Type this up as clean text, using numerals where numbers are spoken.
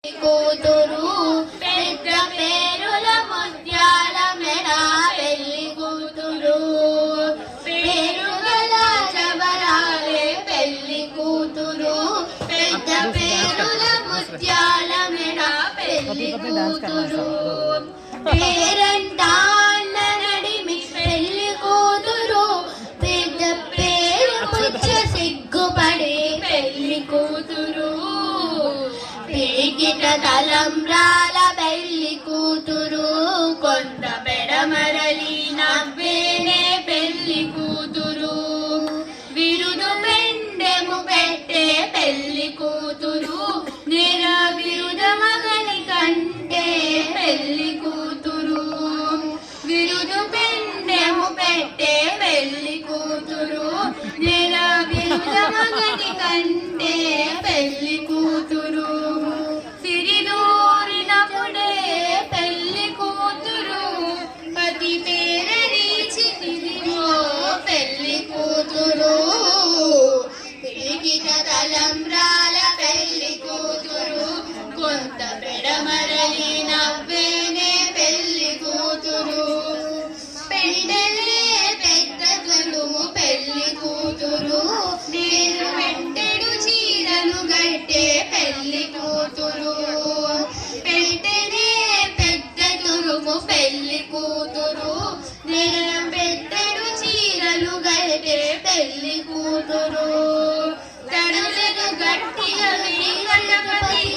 కూతురు పెద్ద పేరుల ముత్యాల మెడ పెళ్లి కూతురు పేరుగల జబరాలే పెళ్లి కూతురు పెద్ద పేరుల ముత్యాల మెడ పెళ్లి కూతురు పేరంటాళ్ళ నడిమి పెళ్లి కూతురు పెద్ద పేరు ముచ్చ సిగ్గుపడే పెళ్లి కూతురు పేగిట తలంబ్రాల పెళ్లి కూతురు కొంత పెడమరలి నవ్వేనే పెళ్లి కూతురు విరుదు పెండెము పెట్టే పెళ్లి కూతురు నిర విరుద మగని కంటే పెళ్లి కూతురు విరుదు పెండెము పెట్టే పెళ్లి కూతురు నిర విరుద మగని కంటే పెళ్లి కూతురు సిరిదూరినప్పుడే పెళ్లి కూతురు పతి పేరరీచితిదిగో పెళ్లి కూతురు పిలికిన తలంబ్రాల పెళ్లి కూతురు కొంత పెడమరలి నవ్వేనే పెళ్లి కూతురు పెండలే పెద్ద కలుము పెళ్లి కూతురు నేను వెంటడు చీరలు గట్టే పెళ్లి కూతురు పెంటనే పెద్ద తురుము పెళ్లి కూతురు నేను పెద్దడు చీరలు గట్టే పెళ్లి కూతురు తడులను గట్టిగా గణపతి